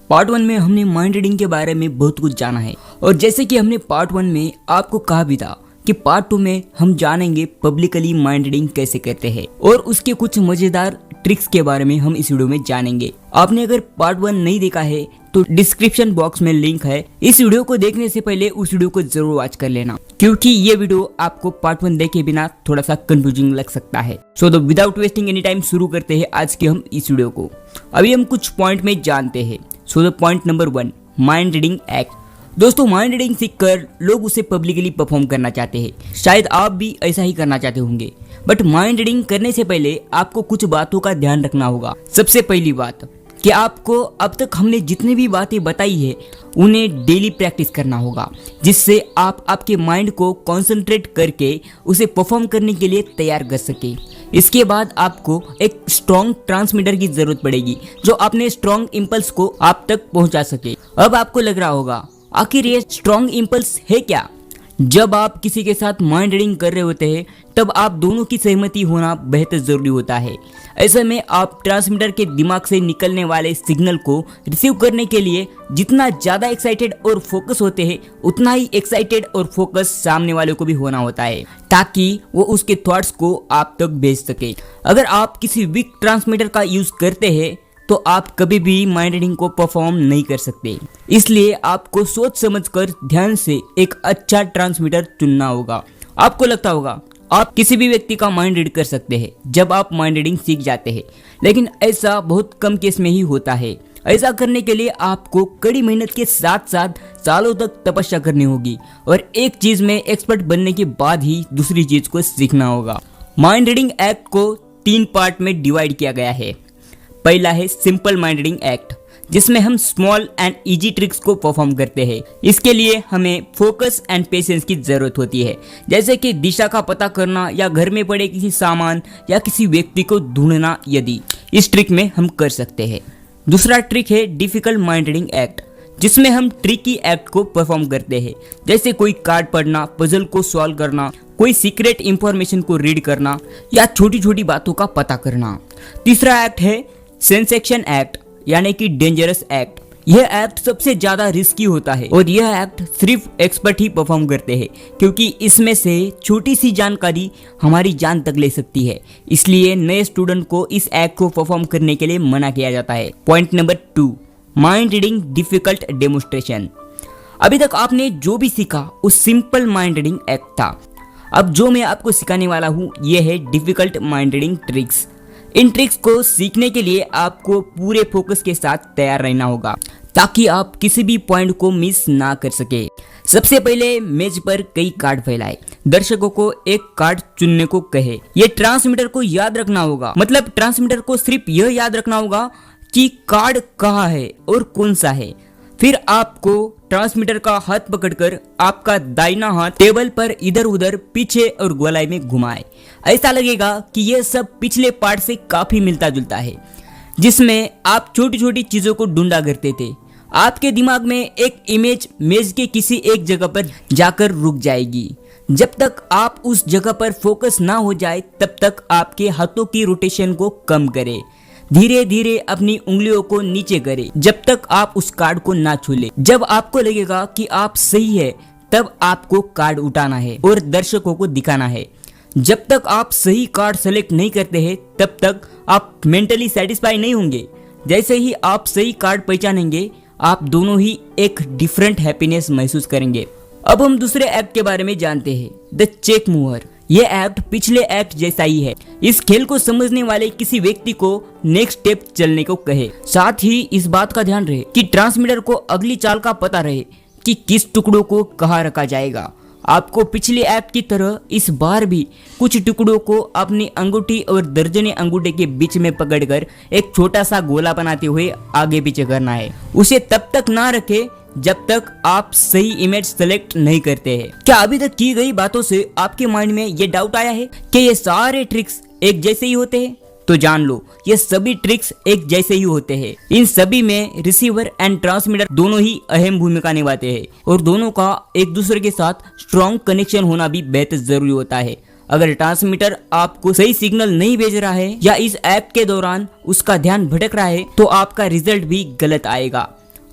Part 1 में हमने mind reading के बारे में बहुत कुछ जाना है और जैसे कि हमने पार्ट 1 में आपको कहा भी था कि पार्ट 2 में हम जानेंगे पब्लिकली माइंड रीडिंग कैसे करते हैं और उसके कुछ मजेदार ट्रिक्स के बारे में हम इस वीडियो में जानेंगे। आपने अगर पार्ट 1 नहीं देखा है तो डिस्क्रिप्शन बॉक्स में लिंक है। इस वीडियो को देखने से पहले उस वीडियो को जरूर वॉच कर लेना क्योंकि ये वीडियो आपको पार्ट 1 देखे बिना थोड़ा सा कंफ्यूजिंग लग सकता है। So without wasting any time शुरू करते हैं आज के हम इस वीडियो को। अभी हम कुछ पॉइंट में जानते हैं। So point number 1, mind reading act. दोस्तों, माइंड रीडिंग सीखकर लोग उसे पब्लिकली परफॉर्म करना चाहते हैं। शायद आप भी ऐसा ही करना चाहते होंगे, बट माइंड रीडिंग करने से पहले आपको कुछ बातों का ध्यान रखना होगा। सबसे पहली बात कि आपको अब तक हमने जितनी भी बातें बताई है उन्हें डेली प्रैक्टिस करना होगा, जिससे आप आपके माइंड को कंसंट्रेट करके उसे परफॉर्म करने के लिए तैयार कर सके। इसके बाद आपको एक स्ट्रॉन्ग ट्रांसमीटर की जरूरत पड़ेगी जो अपने स्ट्रॉन्ग इंपल्स को आप तक पहुंचा सके। अब आपको लग रहा होगा आखिर ये स्ट्रॉन्ग इंपल्स है क्या? जब आप किसी के साथ माइंड रीडिंग कर रहे होते हैं तब आप दोनों की सहमति होना बेहद जरूरी होता है। ऐसे में आप ट्रांसमीटर के दिमाग से निकलने वाले सिग्नल को रिसीव करने के लिए जितना ज्यादा एक्साइटेड और फोकस होते हैं उतना ही एक्साइटेड और फोकस सामने वाले को भी होना होता है ताकि वो उसके थॉट्स को आप तक भेज सके। अगर आप किसी वीक ट्रांसमीटर का यूज करते हैं तो आप कभी भी माइंड रीडिंग को परफॉर्म नहीं कर सकते। इसलिए आपको सोच समझकर ध्यान से एक अच्छा ट्रांसमीटर चुनना होगा। आपको लगता होगा आप किसी भी व्यक्ति का माइंड रीड कर सकते हैं जब आप माइंड रीडिंग सीख जाते हैं, लेकिन ऐसा बहुत कम केस में ही होता है। ऐसा करने के लिए आपको कड़ी मेहनत के साथ साथ सालों तक तपस्या करनी होगी और एक चीज में एक्सपर्ट बनने के बाद ही दूसरी चीज को सीखना होगा। माइंड रीडिंग एक्ट को 3 पार्ट में डिवाइड किया गया है। पहला है सिंपल माइंड रीडिंग एक्ट, जिसमें हम स्मॉल एंड इजी ट्रिक्स को परफॉर्म करते हैं। इसके लिए हमें फोकस एंड पेशेंस की जरूरत होती है, जैसे कि दिशा का पता करना या घर में पड़े किसी सामान या किसी व्यक्ति को ढूंढना। यदि इस ट्रिक में हम कर सकते हैं। दूसरा ट्रिक है डिफिकल्ट माइंड रीडिंग एक्ट, जिसमें हम ट्रिकी एक्ट को परफॉर्म करते हैं, जैसे कोई कार्ड पढ़ना, पजल को सॉल्व करना, कोई सीक्रेट इंफॉर्मेशन को रीड करना या छोटी छोटी बातों का पता करना। तीसरा एक्ट है सेंसेशन एक्ट, यानी कि डेंजरस एक्ट। यह एक्ट सबसे ज्यादा रिस्की होता है और यह एक्ट सिर्फ एक्सपर्ट ही परफॉर्म करते हैं क्योंकि इसमें से छोटी सी जानकारी हमारी जान तक ले सकती है। इसलिए नए स्टूडेंट को इस एक्ट को परफॉर्म करने के लिए मना किया जाता है। Point number 2, mind reading difficult demonstration. अभी तक आपने जो भी सीखा वो सिंपल माइंड रीडिंग एक्ट था। अब जो मैं आपको सिखाने वाला हूँ यह है डिफिकल्ट माइंड रीडिंग ट्रिक्स। इन ट्रिक्स को सीखने के लिए आपको पूरे फोकस के साथ तैयार रहना होगा ताकि आप किसी भी पॉइंट को मिस ना कर सके। सबसे पहले मेज पर कई कार्ड फैलाए, दर्शकों को एक कार्ड चुनने को कहे। ये ट्रांसमीटर को याद रखना होगा, मतलब ट्रांसमीटर को सिर्फ यह याद रखना होगा कि कार्ड कहाँ है और कौन सा है। फिर आपको ट्रांसमीटर का हाथ पकड़कर आपका दाहिना हाथ टेबल पर इधर उधर पीछे और गोलाई में घुमाए। ऐसा लगेगा कि यह सब पिछले पार्ट से काफी मिलता जुलता है, जिसमें आप छोटी छोटी चीजों को ढूंढा करते थे। आपके दिमाग में एक इमेज मेज के किसी एक जगह पर जाकर रुक जाएगी। जब तक आप उस जगह पर फोकस ना हो जाए तब तक आपके हाथों की रोटेशन को कम करें। धीरे धीरे अपनी उंगलियों को नीचे करें जब तक आप उस कार्ड को ना छू ले। जब आपको लगेगा कि आप सही है तब आपको कार्ड उठाना है और दर्शकों को दिखाना है। जब तक आप सही कार्ड सेलेक्ट नहीं करते हैं तब तक आप मेंटली सेटिस्फाई नहीं होंगे। जैसे ही आप सही कार्ड पहचानेंगे आप दोनों ही एक डिफरेंट हैप्पीनेस महसूस करेंगे। अब हम दूसरे एक्ट के बारे में जानते हैं, द चेक मूवर। यह एक्ट पिछले एक्ट जैसा ही है। इस खेल को समझने वाले किसी व्यक्ति को नेक्स्ट स्टेप चलने को कहे। साथ ही इस बात का ध्यान रहे कि ट्रांसमीटर को अगली चाल का पता रहे कि किस टुकड़ों को कहाँ रखा जाएगा। आपको पिछले एक्ट की तरह इस बार भी कुछ टुकड़ों को अपनी अंगूठी और दर्जने अंगूठे के बीच में पकड़कर एक छोटा सा गोला बनाते हुए आगे पीछे करना है। उसे तब तक ना रखे जब तक आप सही इमेज सेलेक्ट नहीं करते हैं। क्या अभी तक की गई बातों से आपके माइंड में ये डाउट आया है कि ये सारे ट्रिक्स एक जैसे ही होते हैं? तो जान लो ये सभी ट्रिक्स एक जैसे ही होते हैं। इन सभी में रिसीवर एंड ट्रांसमीटर दोनों ही अहम भूमिका निभाते हैं और दोनों का एक दूसरे के साथ स्ट्रॉन्ग कनेक्शन होना भी बेहद जरूरी होता है। अगर ट्रांसमीटर आपको सही सिग्नल नहीं भेज रहा है या इस ऐप के दौरान उसका ध्यान भटक रहा है तो आपका रिजल्ट भी गलत आएगा।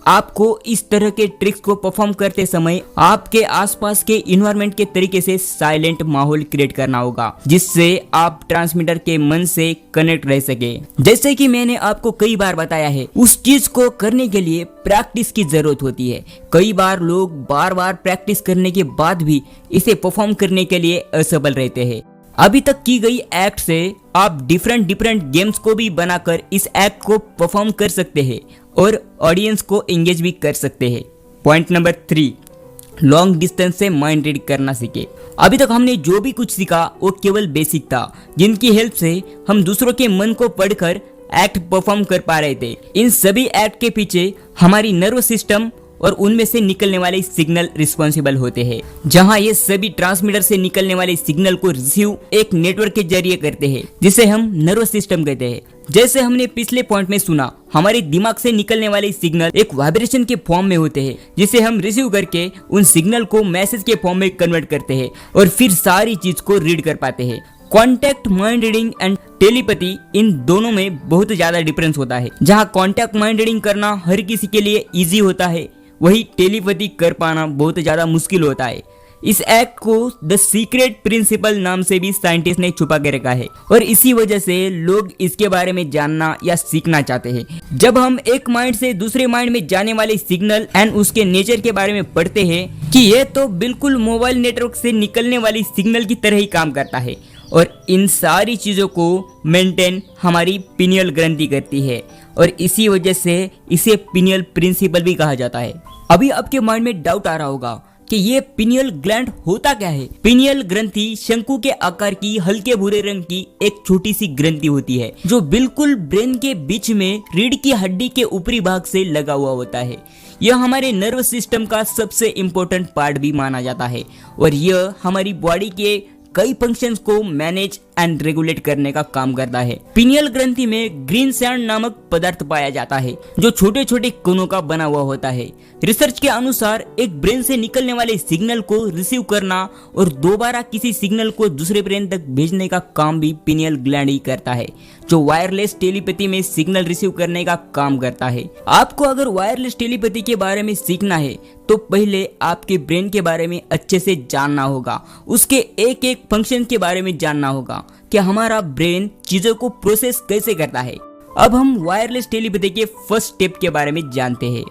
आपको इस तरह के ट्रिक्स को परफॉर्म करते समय आपके आसपास के इन्वायरमेंट के तरीके से साइलेंट माहौल क्रिएट करना होगा, जिससे आप ट्रांसमीटर के मन से कनेक्ट रह सके। जैसे कि मैंने आपको कई बार बताया है, उस चीज को करने के लिए प्रैक्टिस की जरूरत होती है। कई बार लोग बार बार प्रैक्टिस करने के बाद भी इसे परफॉर्म करने के लिए असफल रहते हैं। अभी तक की गई एक्ट से आप डिफरेंट गेम्स को भी बनाकर इस एक्ट को परफॉर्म कर सकते हैं और ऑडियंस को एंगेज भी कर सकते हैं। पॉइंट नंबर 3, लॉन्ग डिस्टेंस से माइंड रीड करना सीखे। अभी तक हमने जो भी कुछ सीखा वो केवल बेसिक था, जिनकी हेल्प से हम दूसरों के मन को पढ़कर एक्ट परफॉर्म कर पा रहे थे। इन सभी एक्ट के पीछे हमारी नर्वस सिस्टम और उनमें से निकलने वाले सिग्नल रिस्पॉन्सिबल होते हैं, जहां ये सभी ट्रांसमीटर से निकलने वाले सिग्नल को रिसीव एक नेटवर्क के जरिए करते हैं, जिसे हम नर्वस सिस्टम कहते हैं। जैसे हमने पिछले पॉइंट में सुना, हमारे दिमाग से निकलने वाले सिग्नल एक वाइब्रेशन के फॉर्म में होते हैं, जिसे हम रिसीव करके उन सिग्नल को मैसेज के फॉर्म में कन्वर्ट करते हैं और फिर सारी चीज को रीड कर पाते हैं। Contact mind reading and telepathy, इन दोनों में बहुत ज्यादा डिफरेंस होता है। जहां कॉन्टैक्ट माइंड रीडिंग करना हर किसी के लिए इजी होता है, वही टेलीपैथी कर पाना बहुत ज्यादा मुश्किल होता है। इस एक्ट को द सीक्रेट प्रिंसिपल नाम से भी साइंटिस्ट ने छुपा के रखा है और इसी वजह से लोग इसके बारे में जानना या सीखना चाहते हैं। जब हम एक माइंड से दूसरे माइंड में जाने वाले सिग्नल एंड उसके नेचर के बारे में पढ़ते हैं कि यह तो बिल्कुल मोबाइल नेटवर्क से निकलने वाली सिग्नल की तरह ही काम करता है और इन सारी चीजों को मेंटेन हमारी पिनियल ग्रंथि करती है और इसी वजह से इसे पिनियल प्रिंसिपल भी कहा जाता है। अभी आपके माइंड में डाउट आ रहा होगा कि ये पिनियल ग्लैंड होता क्या है। पिनियल ग्रंथि शंकु के आकार की हल्के भूरे रंग की एक छोटी सी ग्रंथि होती है, जो बिल्कुल ब्रेन के बीच में रीढ़ की हड्डी के ऊपरी भाग से लगा हुआ होता है। यह हमारे नर्वस सिस्टम का सबसे इम्पोर्टेंट पार्ट भी माना जाता है और यह हमारी बॉडी के कई फंक्शंस को मैनेज एंड रेगुलेट करने का काम करता है। पिनियल ग्रंथि में ग्रीन सैंड नामक पदार्थ पाया जाता है, जो छोटे छोटे कणों का बना हुआ होता है। रिसर्च के अनुसार एक ब्रेन से निकलने वाले सिग्नल को रिसीव करना और दोबारा किसी सिग्नल को दूसरे ब्रेन तक भेजने का काम भी पिनियल ग्लैंड ही करता है, जो वायरलेस टेलीपैथी में सिग्नल रिसीव करने का काम करता है। आपको अगर वायरलेस टेलीपैथी के बारे में सीखना है तो पहले आपके ब्रेन के बारे में अच्छे से जानना होगा, उसके एक एक फंक्शन के बारे में जानना होगा कि हमारा ब्रेन चीजों को प्रोसेस कैसे करता है। अब हम वायरलेस टेलीपैथी के फर्स्ट स्टेप के बारे में जानते हैं।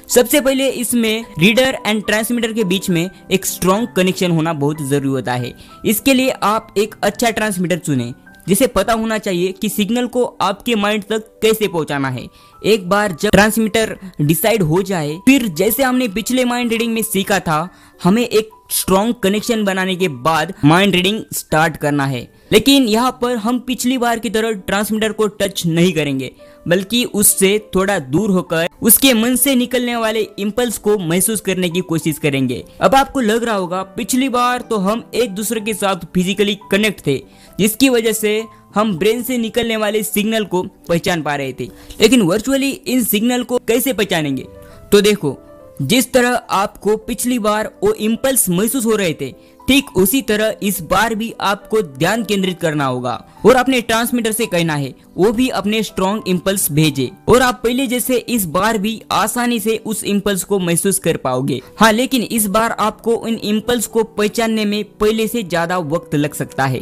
सबसे पहले इसमें रीडर एंड ट्रांसमीटर के बीच में एक स्ट्रॉन्ग कनेक्शन होना बहुत जरूरी होता है। इसके लिए आप एक अच्छा ट्रांसमीटर चुनें, जिसे पता होना चाहिए कि सिग्नल को आपके माइंड तक कैसे पहुंचाना है। एक बार जब ट्रांसमीटर डिसाइड हो जाए, फिर जैसे हमने पिछले माइंड रीडिंग में सीखा था, हमें एक स्ट्रॉन्ग कनेक्शन बनाने के बाद माइंड रीडिंग स्टार्ट करना है। लेकिन यहाँ पर हम पिछली बार की तरह ट्रांसमीटर को टच नहीं करेंगे, बल्कि उससे थोड़ा दूर होकर उसके मन से निकलने वाले इंपल्स को महसूस करने की कोशिश करेंगे। अब आपको लग रहा होगा, पिछली बार तो हम एक दूसरे के साथ फिजिकली कनेक्ट थे, जिसकी वजह से हम ब्रेन से निकलने वाले सिग्नल को पहचान पा रहे थे, लेकिन वर्चुअली इन सिग्नल को कैसे पहचानेंगे? तो देखो, जिस तरह आपको पिछली बार वो इंपल्स महसूस हो रहे थे, ठीक उसी तरह इस बार भी आपको ध्यान केंद्रित करना होगा और अपने ट्रांसमीटर से कहना है वो भी अपने स्ट्रॉन्ग इंपल्स भेजे, और आप पहले जैसे इस बार भी आसानी से उस इंपल्स को महसूस कर पाओगे। हाँ, लेकिन इस बार आपको इन इंपल्स को पहचानने में पहले से ज्यादा वक्त लग सकता है,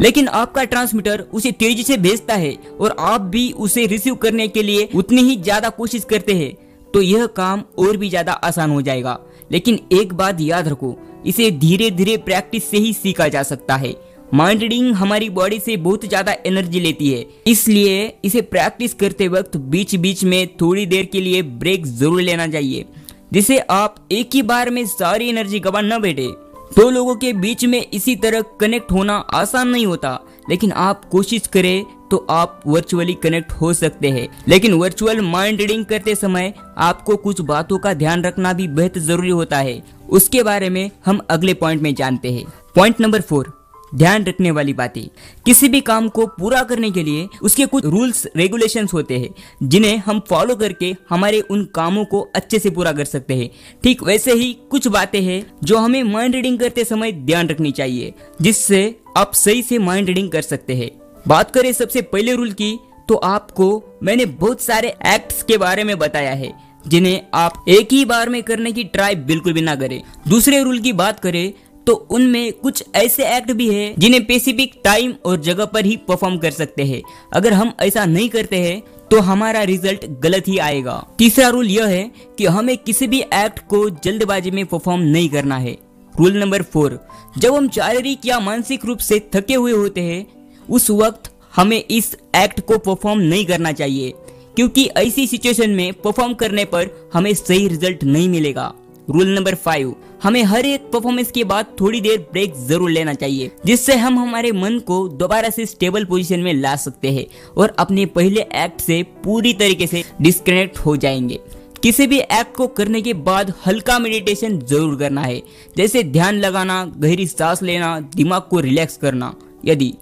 लेकिन आपका ट्रांसमीटर उसे तेजी से भेजता है और आप भी उसे रिसीव करने के लिए उतनी ही ज्यादा कोशिश करते हैं, तो यह काम और भी ज्यादा आसान हो जाएगा। लेकिन एक बात याद रखो, इसे धीरे धीरे प्रैक्टिस से ही सीखा जा सकता है। माइंड रीडिंग हमारी बॉडी से बहुत ज्यादा एनर्जी लेती है, इसलिए इसे प्रैक्टिस करते वक्त बीच बीच में थोड़ी देर के लिए ब्रेक जरूर लेना चाहिए, जिससे आप एक ही बार में सारी एनर्जी गवा न बैठे। दो लोगों के बीच में इसी तरह कनेक्ट होना आसान नहीं होता, लेकिन आप कोशिश करें तो आप वर्चुअली कनेक्ट हो सकते हैं। लेकिन वर्चुअल माइंड रीडिंग करते समय आपको कुछ बातों का ध्यान रखना भी बेहद जरूरी होता है। उसके बारे में हम अगले पॉइंट में जानते हैं। पॉइंट नंबर 4, ध्यान रखने वाली बातें। किसी भी काम को पूरा करने के लिए उसके कुछ रूल्स रेगुलेशंस होते हैं, जिन्हें हम फॉलो करके हमारे उन कामों को अच्छे से पूरा कर सकते हैं। ठीक वैसे ही कुछ बातें हैं जो हमें माइंड रीडिंग करते समय ध्यान रखनी चाहिए, जिससे आप सही से माइंड रीडिंग कर सकते हैं। बात करें सबसे पहले रूल की, तो आपको मैंने बहुत सारे एक्ट्स के बारे में बताया है, जिन्हें आप एक ही बार में करने की ट्राई बिल्कुल भी ना करें। दूसरे रूल की बात करें तो उनमें कुछ ऐसे एक्ट भी है जिन्हें स्पेसिफिक टाइम और जगह पर ही परफॉर्म कर सकते हैं। अगर हम ऐसा नहीं करते हैं तो हमारा रिजल्ट गलत ही आएगा। तीसरा रूल यह है कि हमें किसी भी एक्ट को जल्दबाजी में परफॉर्म नहीं करना है। रूल नंबर 4, जब हम शारीरिक या मानसिक रूप से थके हुए होते हैं उस वक्त हमें इस एक्ट को परफॉर्म नहीं करना चाहिए, क्योंकि ऐसी सिचुएशन में परफॉर्म करने पर हमें सही रिजल्ट नहीं मिलेगा। रूल नंबर 5, हमें हर एक परफॉर्मेंस के बाद थोड़ी देर ब्रेक जरूर लेना चाहिए, जिससे हम हमारे मन को दोबारा से स्टेबल पोजीशन में ला सकते हैं और अपने पहले एक्ट से पूरी तरीके से डिस्कनेक्ट हो जाएंगे। किसी भी एक्ट को करने के बाद हल्का मेडिटेशन जरूर करना है, जैसे ध्यान लगाना, गहरी सांस लेना, दिमाग को रिलैक्स करना। यदि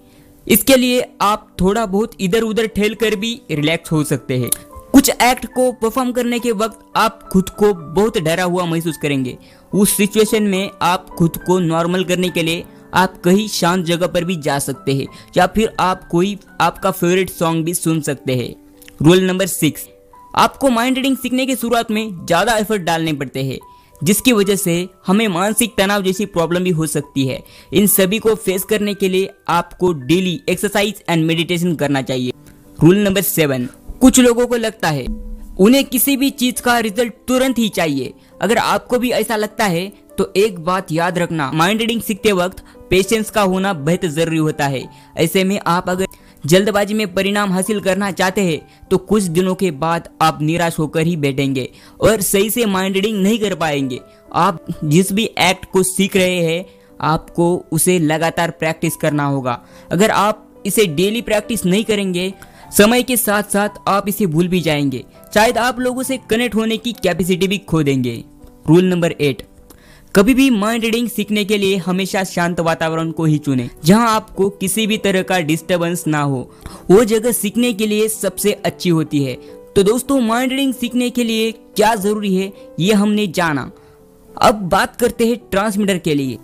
इसके लिए आप थोड़ा बहुत इधर उधर ठहर कर भी रिलैक्स हो सकते हैं। कुछ एक्ट को परफॉर्म करने के वक्त आप खुद को बहुत डरा हुआ महसूस करेंगे। उस सिचुएशन में आप खुद को नॉर्मल करने के लिए आप कहीं शांत जगह पर भी जा सकते हैं या फिर आप कोई आपका फेवरेट सॉन्ग भी सुन सकते हैं। रूल नंबर 6, आपको माइंड रीडिंग सीखने की शुरुआत में ज़्यादा एफर्ट डालने पड़ते हैं, जिसकी वजह से हमें मानसिक तनाव जैसी प्रॉब्लम भी हो सकती है। इन सभी को फेस करने के लिए आपको डेली एक्सरसाइज एंड मेडिटेशन करना चाहिए। रूल नंबर 7, कुछ लोगों को लगता है उन्हें किसी भी चीज का रिजल्ट तुरंत ही चाहिए। अगर आपको भी ऐसा लगता है तो एक बात याद रखना, माइंड रीडिंग सीखते वक्त पेशेंस का होना बेहद जरूरी होता है। ऐसे में आप अगर जल्दबाजी में परिणाम हासिल करना चाहते हैं तो कुछ दिनों के बाद आप निराश होकर ही बैठेंगे और सही से माइंड रीडिंग नहीं कर पाएंगे। आप जिस भी एक्ट को सीख रहे हैं आपको उसे लगातार प्रैक्टिस करना होगा। अगर आप इसे डेली प्रैक्टिस नहीं करेंगे, समय के साथ साथ आप इसे भूल भी जाएंगे। शायद आप लोगों से कनेक्ट होने की कैपेसिटी भी खो देंगे। रूल नंबर 8, कभी भी माइंड रीडिंग सीखने के लिए हमेशा शांत वातावरण को ही चुनें, जहां आपको किसी भी तरह का डिस्टरबेंस ना हो। वो जगह सीखने के लिए सबसे अच्छी होती है। तो दोस्तों, माइंड रीडिंग सीखने के लिए क्या जरूरी है ये हमने जाना। अब बात करते हैं ट्रांसमीटर के लिए,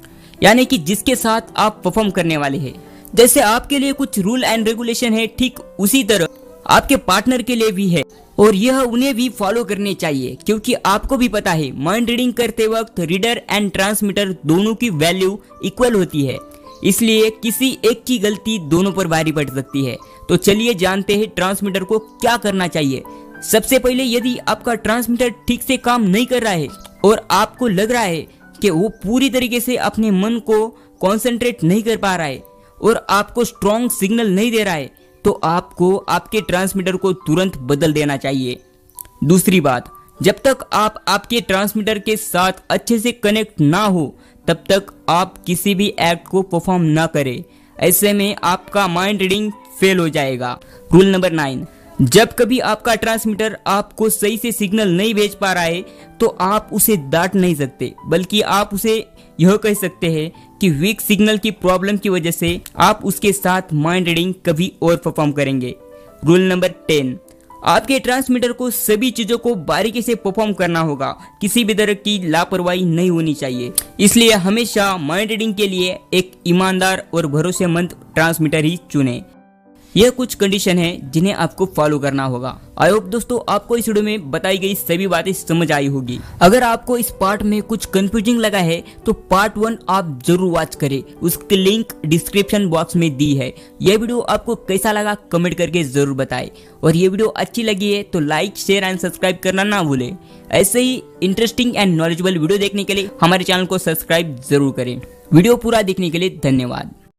यानी कि जिसके साथ आप परफॉर्म करने वाले हैं। जैसे आपके लिए कुछ रूल एंड रेगुलेशन है, ठीक उसी तरह आपके पार्टनर के लिए भी है और यह उन्हें भी फॉलो करने चाहिए, क्योंकि आपको भी पता है माइंड रीडिंग करते वक्त रीडर एंड ट्रांसमीटर दोनों की वैल्यू इक्वल होती है, इसलिए किसी एक की गलती दोनों पर भारी पड़ सकती है। तो चलिए जानते हैं ट्रांसमीटर को क्या करना चाहिए। सबसे पहले, यदि आपका ट्रांसमीटर ठीक से काम नहीं कर रहा है और आपको लग रहा है कि वो पूरी तरीके से अपने मन को कॉन्सेंट्रेट नहीं कर पा रहा है और आपको स्ट्रॉन्ग सिग्नल नहीं दे रहा है, तो आपको आपके ट्रांसमीटर को तुरंत बदल देना चाहिए। दूसरी बात, जब तक आप आपके ट्रांसमीटर के साथ अच्छे से कनेक्ट ना हो तब तक आप किसी भी एक्ट को परफॉर्म ना करें। ऐसे में आपका माइंड रीडिंग फेल हो जाएगा। रूल नंबर 9, जब कभी आपका ट्रांसमीटर आपको सही से सिग्नल नहीं भेज पा रहा है तो आप उसे डांट नहीं सकते, बल्कि आप उसे यह कह सकते हैं कि वीक सिग्नल की प्रॉब्लम की वजह से आप उसके साथ माइंड रीडिंग कभी और परफॉर्म करेंगे। रूल नंबर 10, आपके ट्रांसमीटर को सभी चीजों को बारीकी से परफॉर्म करना होगा, किसी भी तरह की लापरवाही नहीं होनी चाहिए। इसलिए हमेशा माइंड रीडिंग के लिए एक ईमानदार और भरोसेमंद ट्रांसमीटर ही चुनें। यह कुछ कंडीशन है जिन्हें आपको फॉलो करना होगा। आई होप दोस्तों आपको इस वीडियो में बताई गई सभी बातें समझ आई होगी। अगर आपको इस पार्ट में कुछ कंफ्यूजिंग लगा है तो पार्ट 1 आप जरूर वॉच करें, उसकी लिंक डिस्क्रिप्शन बॉक्स में दी है। यह वीडियो आपको कैसा लगा कमेंट करके जरूर बताएं और ये वीडियो अच्छी लगी है तो लाइक, शेयर एंड सब्सक्राइब करना ना भूलें। ऐसे ही इंटरेस्टिंग एंड नॉलेजेबल वीडियो देखने के लिए हमारे चैनल को सब्सक्राइब जरूर करें। वीडियो पूरा देखने के लिए धन्यवाद।